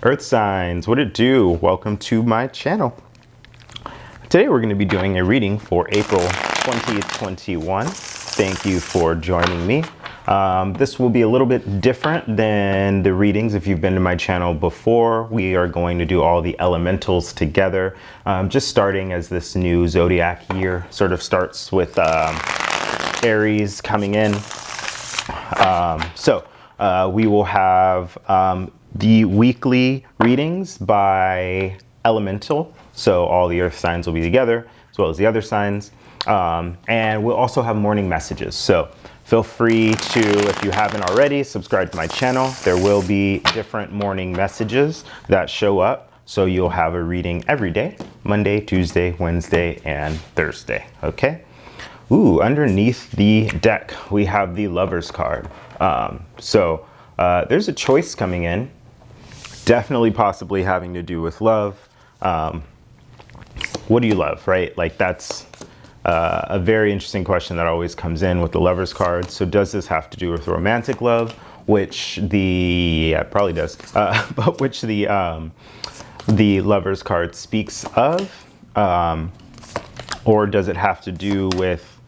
Earth signs, what it do? Welcome to my channel. Today we're going to be doing a reading for April 2021. Thank you for joining me. This will be a little bit different than the readings. If you've been to my channel before, we are going to do all the elementals together. Just starting as this new zodiac year sort of starts with Aries coming in. We will have the weekly readings by elemental. So all the earth signs will be together as well as the other signs. And we'll also have morning messages. So feel free to, if you haven't already, subscribe to my channel. There will be different morning messages that show up. So you'll have a reading every day, Monday, Tuesday, Wednesday, and Thursday. Okay. Ooh, underneath the deck, we have the Lovers card. There's a choice coming in, definitely possibly having to do with love. What do you love, right? Like that's a very interesting question that always comes in with the Lovers card. So does this have to do with romantic love, which it probably does, but which the Lovers card speaks of, or does it have to do with,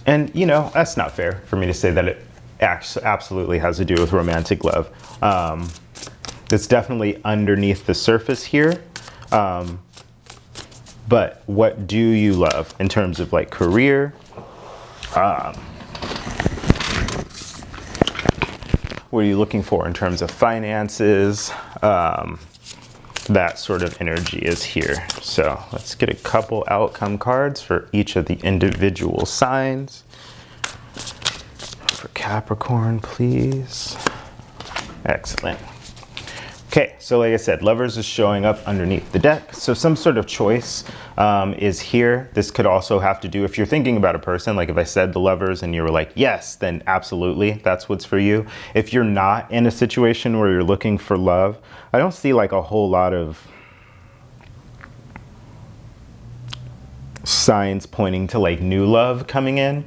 and you know, that's not fair for me to say that it absolutely has to do with romantic love. It's definitely underneath the surface here. But what do you love in terms of like career? What are you looking for in terms of finances? That sort of energy is here. So let's get a couple outcome cards for each of the individual signs. For Capricorn, please. Excellent. Okay, so like I said, Lovers is showing up underneath the deck. So some sort of choice is here. This could also have to do, if you're thinking about a person, like if I said the Lovers and you were like, yes, then absolutely, that's what's for you. If you're not in a situation where you're looking for love, I don't see like a whole lot of signs pointing to like new love coming in.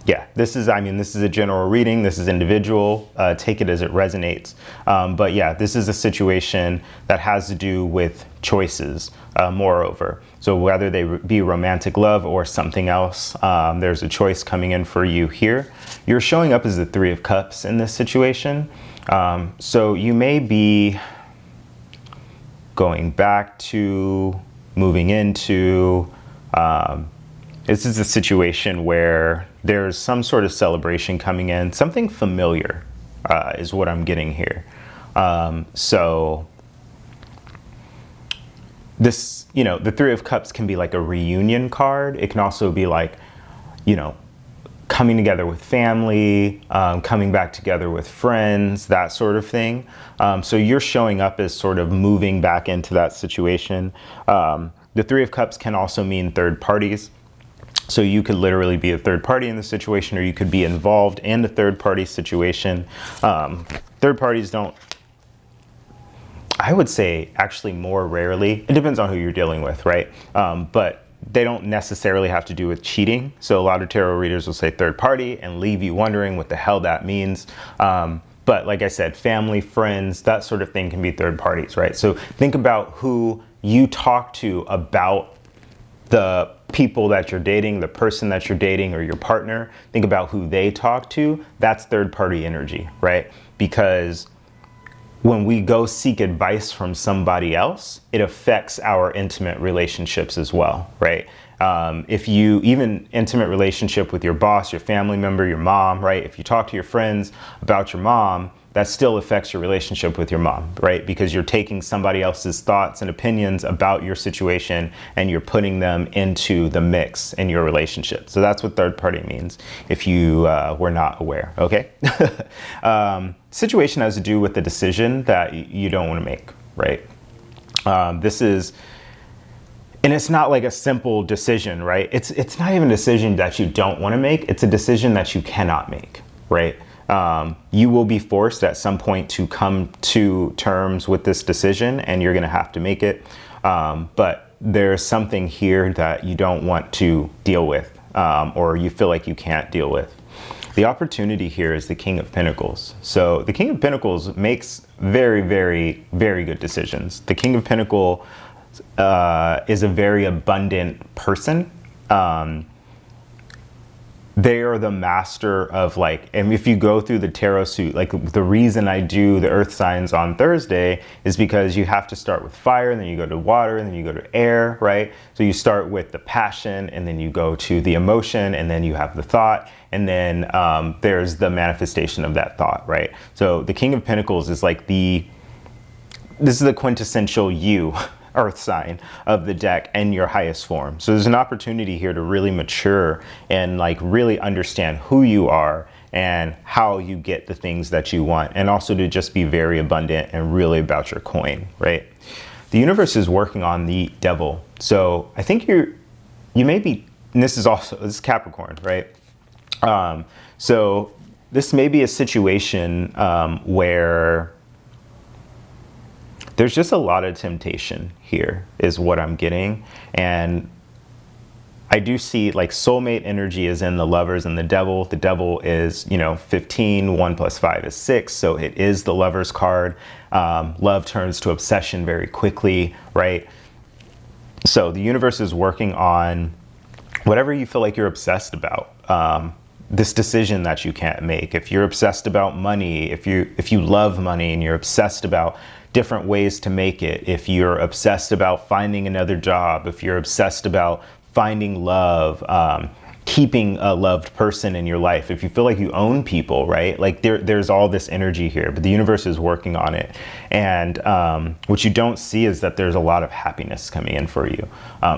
Yeah, this is a general reading. This is individual. Take it as it resonates. But yeah, this is a situation that has to do with choices, moreover. So whether they be romantic love or something else, there's a choice coming in for you here. You're showing up as the Three of Cups in this situation. So you may be going back to, moving into, this is a situation where there's some sort of celebration coming in, something familiar is what I'm getting here. So this, you know, the Three of Cups can be like a reunion card. It can also be like, you know, coming together with family, coming back together with friends, that sort of thing. So you're showing up as sort of moving back into that situation. The Three of Cups can also mean third parties. So you could literally be a third party in the situation, or you could be involved in a third party situation. Third parties don't, I would say actually more rarely, it depends on who you're dealing with, right? But they don't necessarily have to do with cheating. So a lot of tarot readers will say third party and leave you wondering what the hell that means. But like I said, family, friends, that sort of thing can be third parties, right? So think about who you talk to about the people that you're dating, the person that you're dating, or your partner. Think about who they talk to. That's third party energy, right? Because when we go seek advice from somebody else, it affects our intimate relationships as well, right? If you, even intimate relationship with your boss, your family member, your mom, right? If you talk to your friends about your mom, that still affects your relationship with your mom, right? Because you're taking somebody else's thoughts and opinions about your situation and you're putting them into the mix in your relationship. So that's what third party means, if you were not aware, okay? Situation has to do with the decision that you don't want to make, right? This is, and it's not like a simple decision, right? It's not even a decision that you don't want to make. It's a decision that you cannot make, right? You will be forced at some point to come to terms with this decision, and you're going to have to make it. But there's something here that you don't want to deal with, or you feel like you can't deal with. The opportunity here is the King of Pentacles. So the King of Pentacles makes very, very, very good decisions. The King of Pentacles is a very abundant person. They are the master of like, and if you go through the tarot suit, like the reason I do the earth signs on Thursday is because you have to start with fire, and then you go to water, and then you go to air, right? So you start with the passion, and then you go to the emotion, and then you have the thought, and then there's the manifestation of that thought, right? So the King of Pentacles is like this is the quintessential you, earth sign of the deck and your highest form. So there's an opportunity here to really mature and like really understand who you are and how you get the things that you want, and also to just be very abundant and really about your coin, right? The universe is working on the devil. So I think you may be, and this is Capricorn, right? So this may be a situation where there's just a lot of temptation here is what I'm getting. And I do see like soulmate energy is in the Lovers and the Devil. The Devil is, 15, 1 + 5 is 6. So it is the Lovers card. Love turns to obsession very quickly, right? So the universe is working on whatever you feel like you're obsessed about. This decision that you can't make. If you're obsessed about money, if you love money and you're obsessed about different ways to make it, if you're obsessed about finding another job, if you're obsessed about finding love, keeping a loved person in your life, if you feel like you own people, right? Like there's all this energy here, but the universe is working on it. And what you don't see is that there's a lot of happiness coming in for you.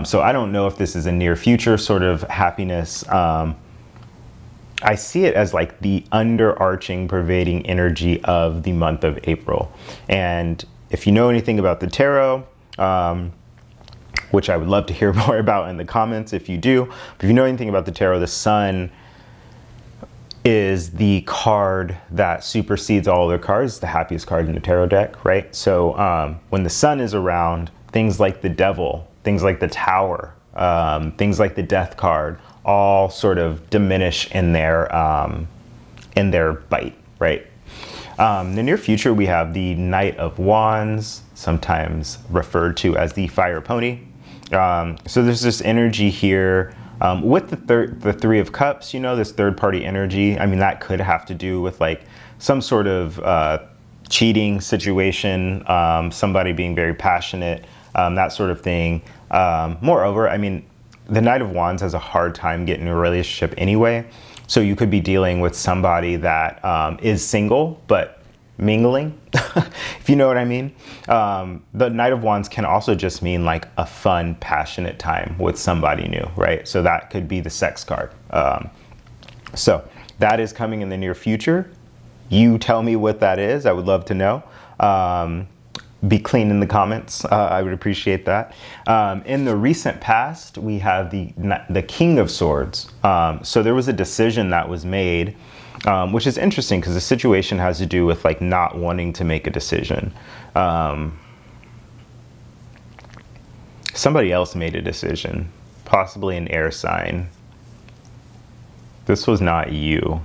So I don't know if this is a near future sort of happiness. I see it as like the underarching, pervading energy of the month of April. And if you know anything about the tarot, which I would love to hear more about in the comments if you do, but if you know anything about the tarot, the sun is the card that supersedes all other cards, the happiest card in the tarot deck, right? So when the sun is around, things like the devil, things like the tower, things like the death card, all sort of diminish in their bite, right? In the near future, we have the Knight of Wands, sometimes referred to as the Fire Pony. So there's this energy here with the Three of Cups, this third party energy. I mean, that could have to do with like some sort of cheating situation, somebody being very passionate, that sort of thing. Moreover, I mean, the Knight of Wands has a hard time getting a relationship anyway. So you could be dealing with somebody that is single, but mingling, if you know what I mean. The Knight of Wands can also just mean like a fun, passionate time with somebody new, right? So that could be the sex card. So that is coming in the near future. You tell me what that is. I would love to know. Be clean in the comments. I would appreciate that. In the recent past, we have the King of Swords. So there was a decision that was made, which is interesting because the situation has to do with like not wanting to make a decision. Somebody else made a decision, possibly an air sign. This was not you.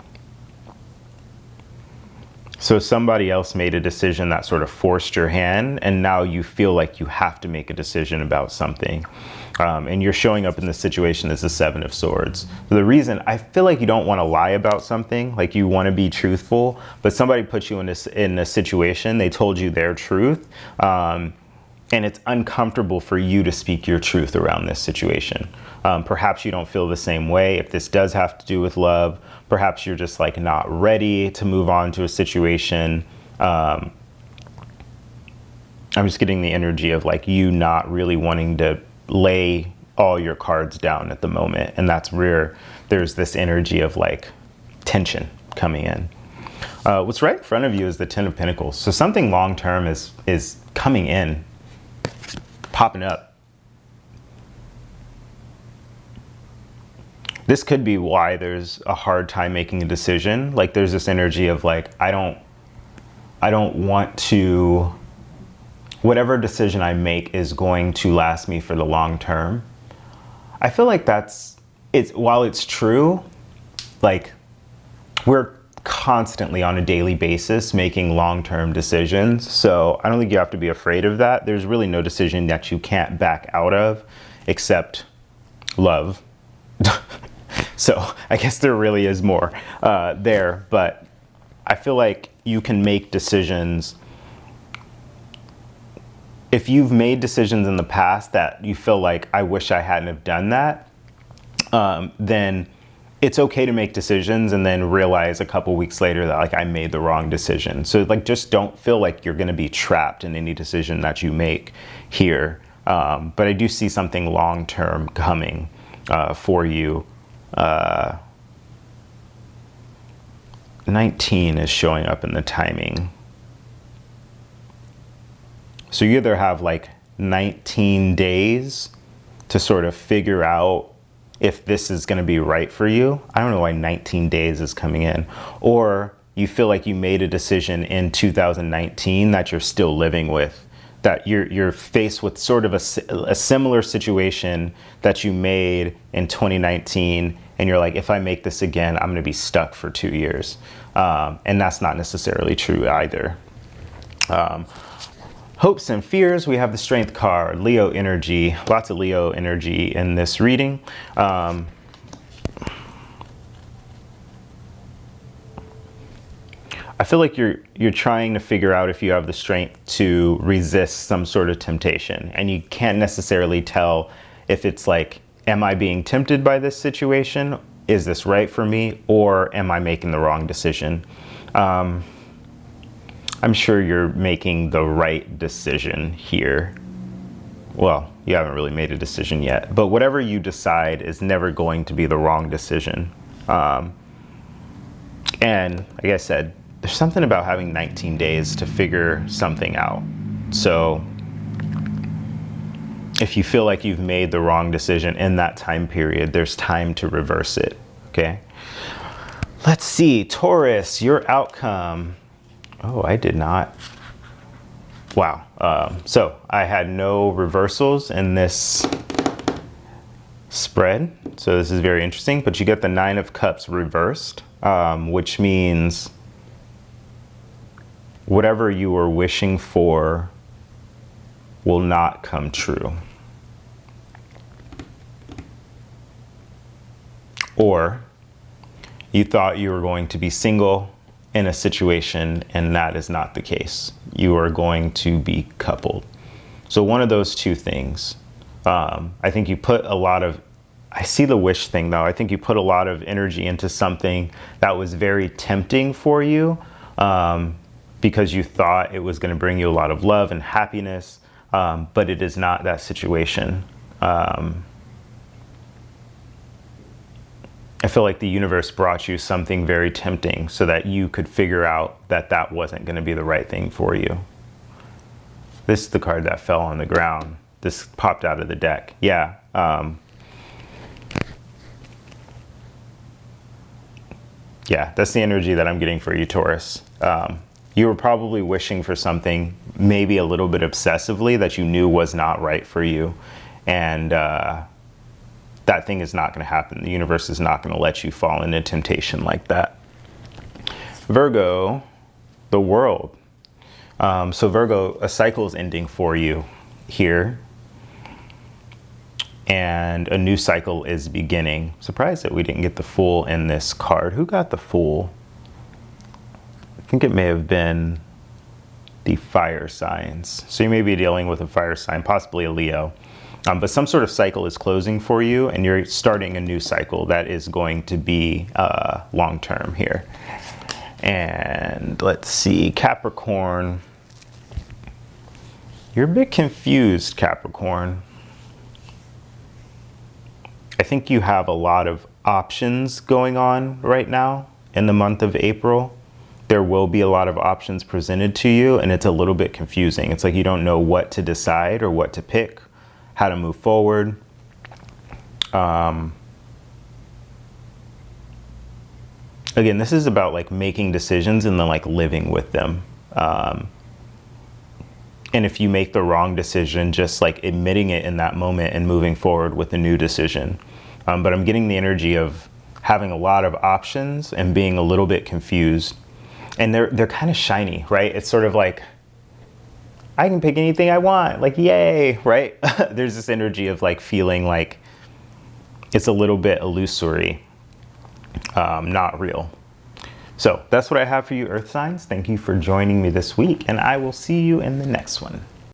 So somebody else made a decision that sort of forced your hand, and now you feel like you have to make a decision about something. And you're showing up in the situation as the Seven of Swords. So the reason, I feel like you don't want to lie about something, like you want to be truthful, but somebody put you in a situation, they told you their truth, and it's uncomfortable for you to speak your truth around this situation. Perhaps you don't feel the same way. If this does have to do with love, perhaps you're just like not ready to move on to a situation. I'm just getting the energy of like you not really wanting to lay all your cards down at the moment. And that's where there's this energy of like tension coming in. What's right in front of you is the Ten of Pentacles. So something long-term is coming in, popping up. This could be why there's a hard time making a decision. Like there's this energy of like, I don't want to, whatever decision I make is going to last me for the long term. I feel like while it's true, like we're constantly on a daily basis making long-term decisions. So I don't think you have to be afraid of that. There's really no decision that you can't back out of except love. So I guess there really is more there, but I feel like you can make decisions. If you've made decisions in the past that you feel like, I wish I hadn't have done that, then it's okay to make decisions and then realize a couple weeks later that like I made the wrong decision. So like, just don't feel like you're going to be trapped in any decision that you make here. But I do see something long-term coming for you. 19 is showing up in the timing. So you either have like 19 days to sort of figure out if this is going to be right for you. I don't know why 19 days is coming in. Or you feel like you made a decision in 2019 that you're still living with, that you're faced with sort of a similar situation that you made in 2019. And you're like, if I make this again, I'm going to be stuck for 2 years. And that's not necessarily true either. Hopes and fears, we have the Strength card, Leo energy, lots of Leo energy in this reading. I feel like you're trying to figure out if you have the strength to resist some sort of temptation, and you can't necessarily tell if it's like, am I being tempted by this situation? Is this right for me? Or am I making the wrong decision? I'm sure you're making the right decision here. Well, you haven't really made a decision yet, but whatever you decide is never going to be the wrong decision. And like I said, there's something about having 19 days to figure something out. So if you feel like you've made the wrong decision in that time period, there's time to reverse it, okay? Let's see, Taurus, your outcome. Oh, I did not. Wow. So I had no reversals in this spread. So this is very interesting, but you get the 9 of Cups reversed, which means whatever you were wishing for will not come true. Or you thought you were going to be single in a situation, and that is not the case. You are going to be coupled. So one of those two things. I think you put a lot of, I see the wish thing though. I think you put a lot of energy into something that was very tempting for you, because you thought it was going to bring you a lot of love and happiness, but it is not that situation. I feel like the universe brought you something very tempting so that you could figure out that that wasn't going to be the right thing for you. This is the card that fell on the ground. This popped out of the deck. Yeah. Yeah, that's the energy that I'm getting for you, Taurus. You were probably wishing for something maybe a little bit obsessively that you knew was not right for you. And that thing is not going to happen. The universe is not going to let you fall into temptation like that. Virgo, the world. So Virgo, a cycle is ending for you here. And a new cycle is beginning. Surprised that we didn't get the Fool in this card. Who got the Fool? I think it may have been the fire signs. So you may be dealing with a fire sign, possibly a Leo. But some sort of cycle is closing for you, and you're starting a new cycle that is going to be long-term here. And let's see, Capricorn. You're a bit confused, Capricorn. I think you have a lot of options going on right now in the month of April. There will be a lot of options presented to you, and it's a little bit confusing. It's like you don't know what to decide or what to pick, how to move forward. Again, this is about like making decisions and then like living with them. And if you make the wrong decision, just like admitting it in that moment and moving forward with a new decision. But I'm getting the energy of having a lot of options and being a little bit confused. And they're kind of shiny, right? It's sort of like, I can pick anything I want, like, yay, right? There's this energy of like feeling like it's a little bit illusory, not real. So that's what I have for you, Earth signs. Thank you for joining me this week, and I will see you in the next one.